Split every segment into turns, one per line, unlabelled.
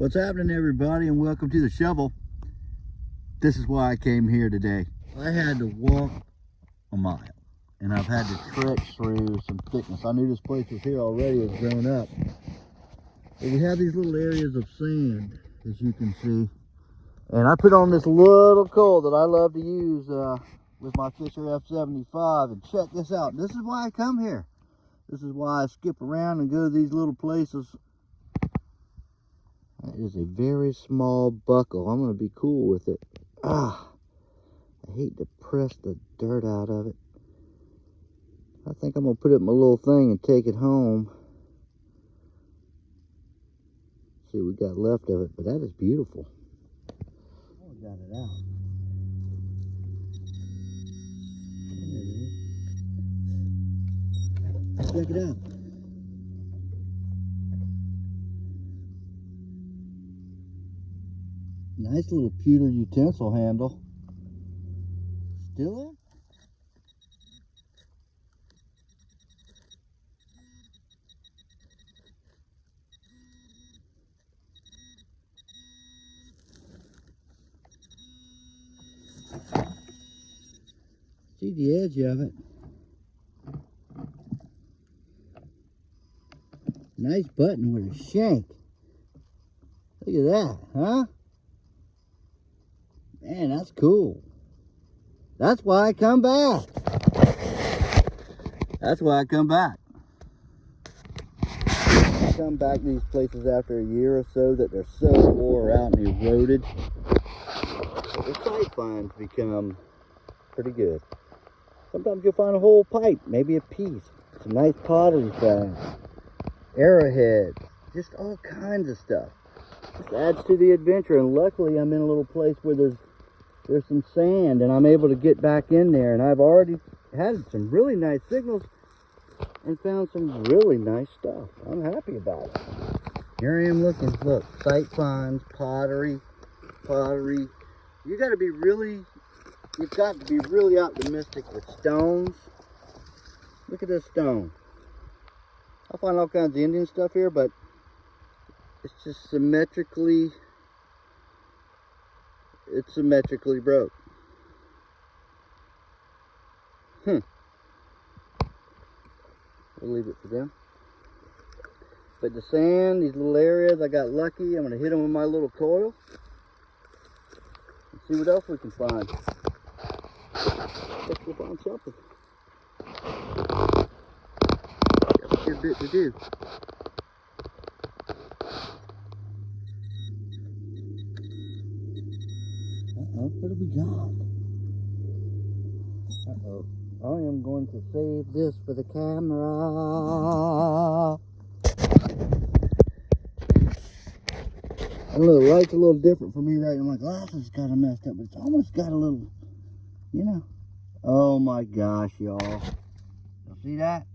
What's happening, everybody, and welcome to the shovel. This is why I came here today. I had to walk a mile, and I've had to trek through some thickness. I knew this place was here already as grown up. But we have these little areas of sand, as you can see. And I put on this little coil that I love to use with my Fisher F75. And check this out. This is why I come here. This is why I skip around and go to these little places. That is a very small buckle. I'm going to be cool with it. I hate to press the dirt out of it. I think I'm going to put it in my little thing and take it home. See what we got left of it, but that is beautiful. Oh, I got it out. There it is. Check it out. Nice little pewter utensil handle. Still in? See the edge of it. Nice button with a shank. Look at that, huh? Man, that's cool. That's why I come back. That's why I come back. I come back to these places after a year or so that they're so wore out and eroded. The sight finds become pretty good. Sometimes you'll find a whole pipe, maybe a piece. Some nice pottery finds, arrowheads, just all kinds of stuff. This adds to the adventure, and luckily I'm in a little place where there's some sand and I'm able to get back in there, and I've already had some really nice signals and found some really nice stuff. I'm happy about it. Here I am looking. Look, sight finds, pottery. You've got to be really optimistic with stones. Look at this stone. I find all kinds of Indian stuff here, but it's just symmetrically broke. We'll leave it for them. But the sand, these little areas, I got lucky. I'm going to hit them with my little coil and see what else we can find. Guess we'll find something. Got a good bit to do. What do we got? I am going to save this for the camera. And look, the light's a little different for me right now. My glasses kind of messed up, but it's almost got a little, you know. Oh my gosh, y'all. Y'all see that?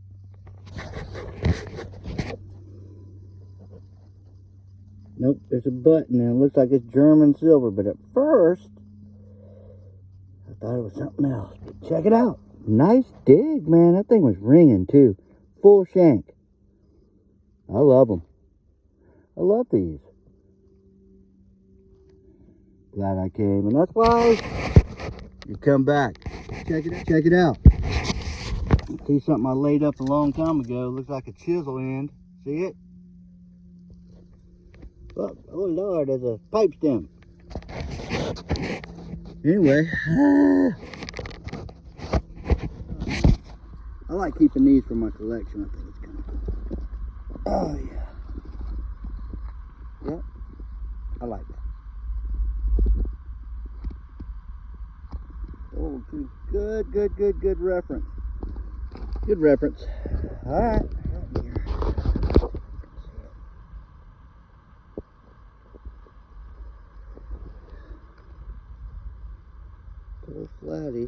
Nope, there's a button and it looks like it's German silver, but at first I thought it was something else. But check it out. Nice dig, man. That thing was ringing too. Full shank. I love them. I love these. Glad I came, and that's why you come back. Check it out. See something I laid up a long time ago. Looks like a chisel end. See it? Oh Lord, there's a pipe stem. Anyway, I like keeping these for my collection. I think it's kind of cool. Oh yeah. Yep. I like that. Oh, good reference. Good reference. All right. A little flatty,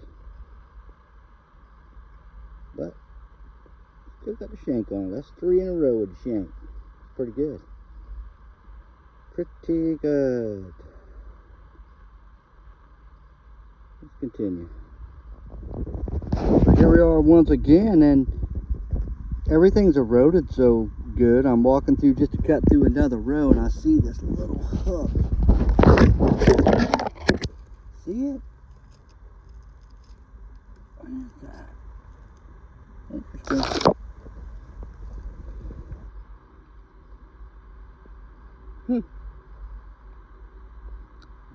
but still got the shank on it. That's 3 in a row with the shank. Pretty good. Pretty good. Let's continue. Here we are once again, and everything's eroded so good. I'm walking through just to cut through another row, and I see this little hook. See it? What is that? Interesting.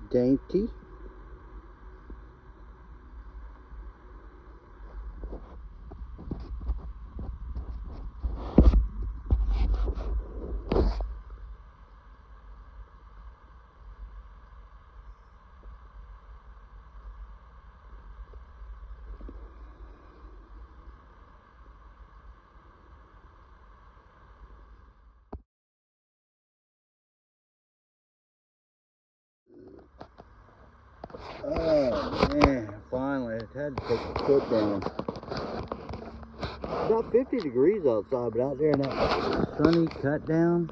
Dainty. Oh man, finally, I had to take the foot down. About 50 degrees outside, but out there in that sunny cut down,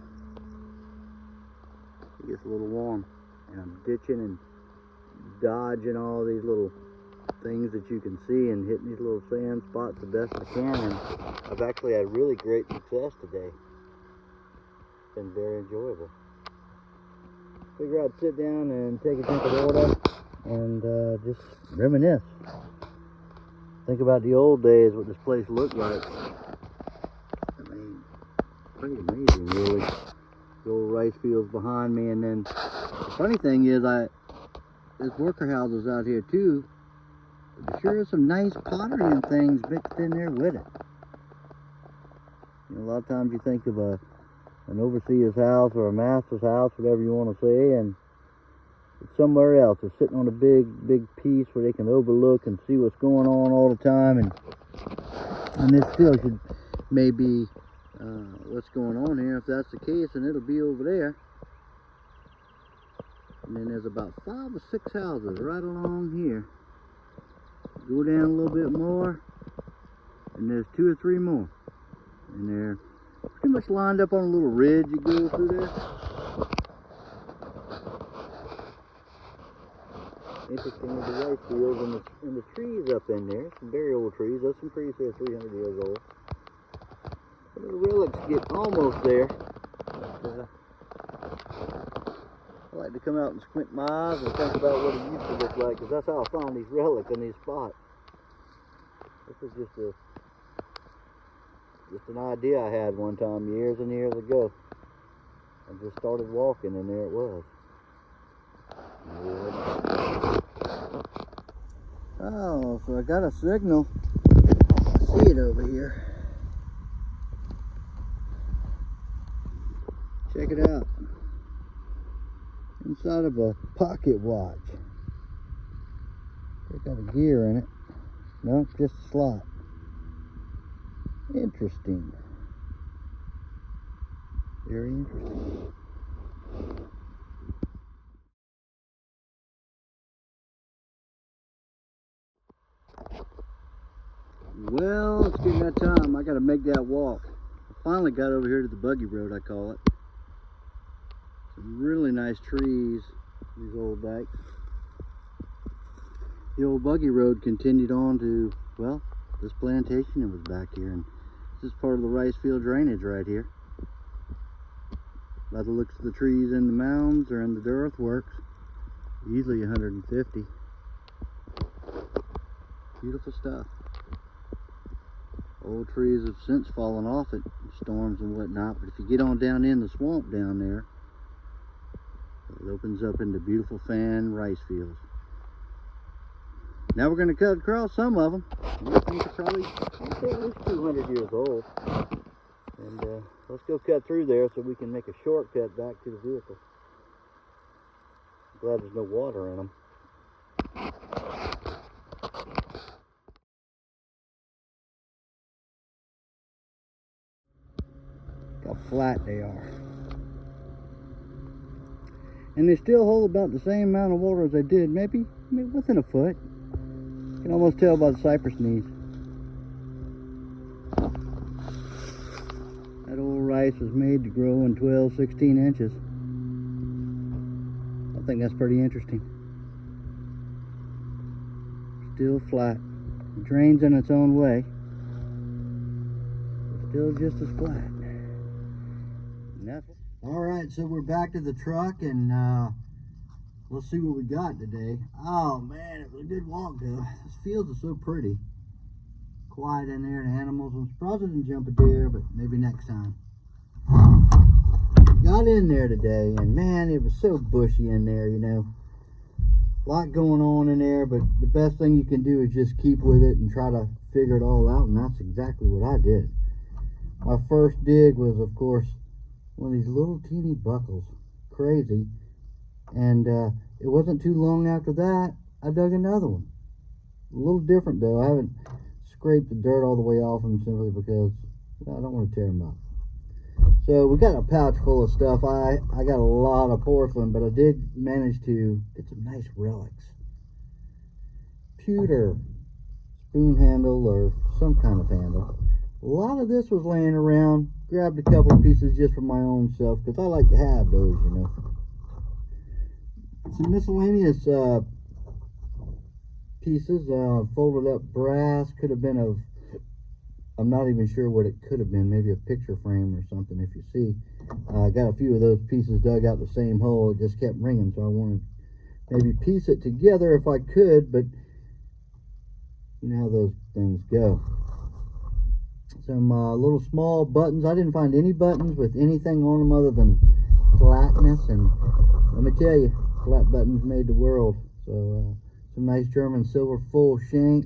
it gets a little warm. And I'm ditching and dodging all these little things that you can see and hitting these little sand spots the best I can. And I've actually had really great success today. It's been very enjoyable. Figure I'd sit down and take a drink of water and just reminisce. Think about the old days, what this place looked like. I mean, pretty amazing, really. The old rice fields behind me, and then the funny thing is, there's worker houses out here too. But there sure is some nice pottery and things mixed in there with it. You know, a lot of times you think of an overseer's house or a master's house, whatever you want to say, and it's somewhere else. They're sitting on a big piece where they can overlook and see what's going on all the time, and this still should maybe what's going on here. If that's the case, then it'll be over there. And then there's about 5 or 6 houses right along here. Go down a little bit more, and there's 2 or 3 more, and they're pretty much lined up on a little ridge you go through there. Interesting with the rice fields and the trees up in there. Some very old trees. There's some trees there 300 years old. But the relics get almost there. But, I like to come out and squint my eyes and think about what it used to look like, because that's how I found these relics in these spots. This is just an idea I had one time years and years ago. I just started walking and there it was. Oh, so I got a signal. I see it over here. Check it out. Inside of a pocket watch. It's got a gear in it. No, just a slot. Interesting. Very interesting. Well, it's getting that time. I gotta make that walk. I finally got over here to the buggy road, I call it. Some really nice trees, these old dikes. The old buggy road continued on to, well, this plantation that was back here, and this is part of the rice field drainage right here. By the looks of the trees in the mounds or in the earthworks, easily 150. Beautiful stuff. Old trees have since fallen off at storms and whatnot, but if you get on down in the swamp down there, it opens up into beautiful fan rice fields. Now we're going to cut across some of them. I think they're probably, I'd say, at least 200 years old. And let's go cut through there so we can make a shortcut back to the vehicle. Glad there's no water in them. How flat they are. And they still hold about the same amount of water as they did, maybe within a foot. You can almost tell by the cypress knees. That old rice was made to grow in 12, 16 inches. I think that's pretty interesting. Still flat. It drains in its own way. But still just as flat. Alright, so we're back to the truck, and let's see what we got today. Oh man, it was a good walk though. This field is so pretty. Quiet in there, and animals. I'm surprised I didn't jump a deer, but maybe next time. Got in there today, and man, it was so bushy in there, you know. A lot going on in there, but the best thing you can do is just keep with it and try to figure it all out, and that's exactly what I did. My first dig was, of course, one of these little teeny buckles. Crazy. And it wasn't too long after that, I dug another one. A little different though. I haven't scraped the dirt all the way off them simply because I don't want to tear them up. So we got a pouch full of stuff. I got a lot of porcelain, but I did manage to get some nice relics. Pewter spoon handle or some kind of handle. A lot of this was laying around. Grabbed a couple of pieces just for my own self because I like to have those, you know. Some miscellaneous pieces, folded up brass. Could have been of, I'm not even sure what it could have been, maybe a picture frame or something. If you see, I got a few of those pieces dug out the same hole. It just kept ringing, so I wanted to maybe piece it together if I could, but you know how those things go. Some little small buttons. I didn't find any buttons with anything on them other than flatness, and let me tell you, flat buttons made the world. So some nice German silver full shank,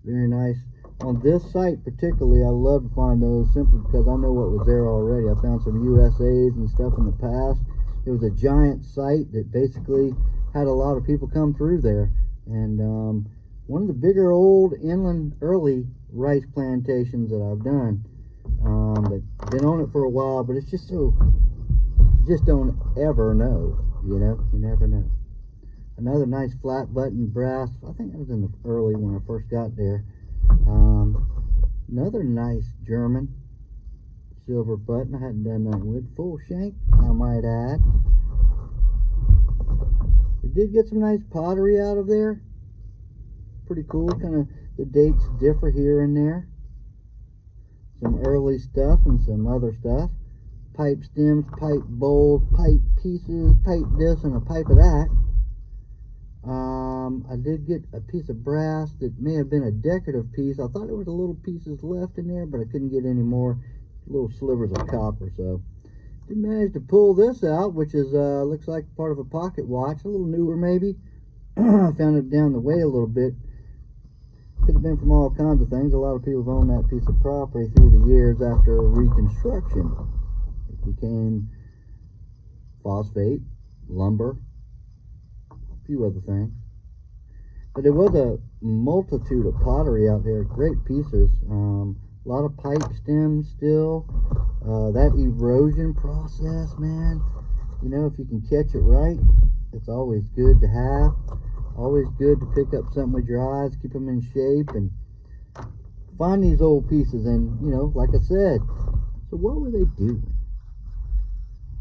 very nice. On this site particularly, I love to find those simply because I know what was there already. I found some USAs and stuff in the past. It was a giant site that basically had a lot of people come through there, and one of the bigger old inland early rice plantations that I've done. But been on it for a while, but it's just so, you just don't ever know, you know, you never know. Another nice flat button brass. I think that was in the early when I first got there. Another nice German silver button I hadn't done nothing with. Full shank, I might add. We did get some nice pottery out of there. Pretty cool. Kind of the dates differ here and there. Some early stuff and some other stuff. Pipe stems, pipe bowls, pipe pieces, pipe this and a pipe of that. I did get a piece of brass that may have been a decorative piece. I thought there was a little pieces left in there, but I couldn't get any more. Little slivers of copper. So did manage to pull this out, which is looks like part of a pocket watch, a little newer maybe. I found it down the way a little bit. Could have been from all kinds of things. A lot of people have owned that piece of property through the years after Reconstruction. It became phosphate, lumber, a few other things. But there was a multitude of pottery out there, great pieces. A lot of pipe stems still. That erosion process, man, you know, if you can catch it right, it's always good to have. Always good to pick up something with your eyes, keep them in shape, and find these old pieces. And, you know, like I said, so what were they doing?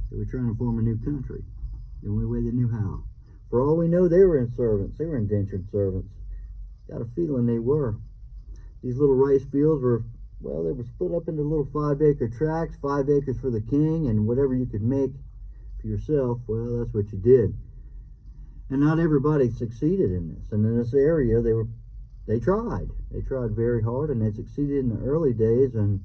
They were trying to form a new country, the only way they knew how. For all we know, they were in servants. They were indentured servants. Got a feeling they were. These little rice fields were, well, they were split up into little 5-acre tracts, 5 acres for the king, and whatever you could make for yourself, well, that's what you did. And not everybody succeeded in this. And in this area, they tried. They tried very hard, and they succeeded in the early days, and,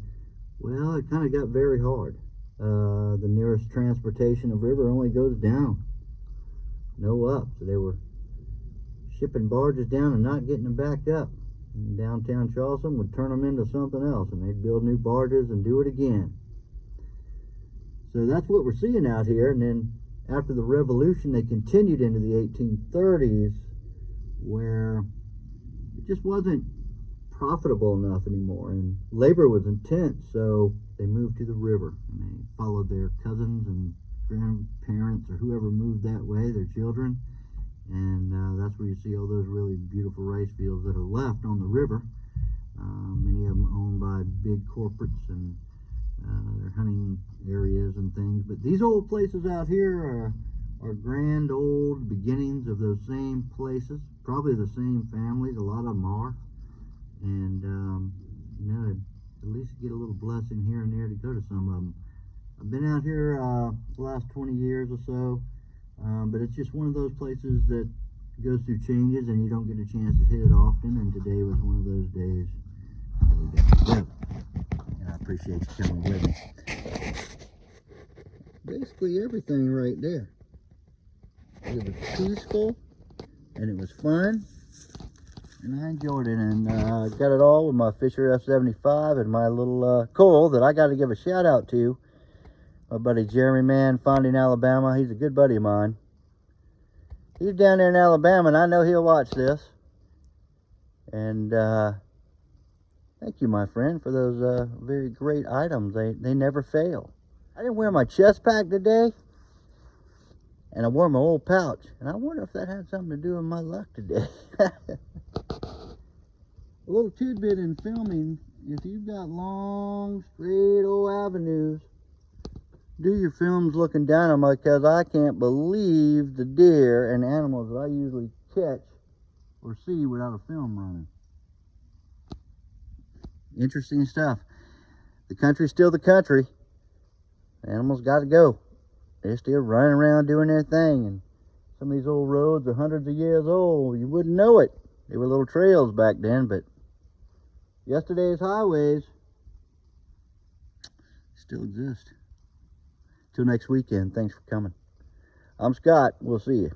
well, it kind of got very hard. The nearest transportation of river only goes down, no up. So they were shipping barges down and not getting them back up. And downtown Charleston would turn them into something else, and they'd build new barges and do it again. So that's what we're seeing out here. And then after the Revolution, they continued into the 1830s, where it just wasn't profitable enough anymore, and labor was intense, so they moved to the river, and they followed their cousins and grandparents or whoever moved that way, their children, and that's where you see all those really beautiful rice fields that are left on the river. Many of them owned by big corporates, and their hunting areas and things. But these old places out here are grand old beginnings of those same places, probably the same families. A lot of them are, and you know, at least get a little blessing here and there to go to some of them. I've been out here the last 20 years or so, but it's just one of those places that goes through changes and you don't get a chance to hit it often, and today was one of those days that we got to go. And I appreciate you coming with me. Basically everything right there. It was peaceful and it was fun, and I enjoyed it, and got it all with my Fisher F75 and my little coil that I got to give a shout out to. My buddy Jeremy Mann, Fonding, Alabama. He's a good buddy of mine. He's down there in Alabama, and I know he'll watch this. And thank you, my friend, for those very great items. They never fail. I didn't wear my chest pack today, and I wore my old pouch. And I wonder if that had something to do with my luck today. A little tidbit in filming: if you've got long, straight old avenues, do your films looking down them, because I can't believe the deer and animals that I usually catch or see without a film running. Interesting stuff. The country's still the country. Animals got to go. They're still running around doing their thing, and some of these old roads are hundreds of years old. You wouldn't know it. They were little trails back then, but yesterday's highways still exist. Till next weekend, thanks for coming. I'm Scott. We'll see you.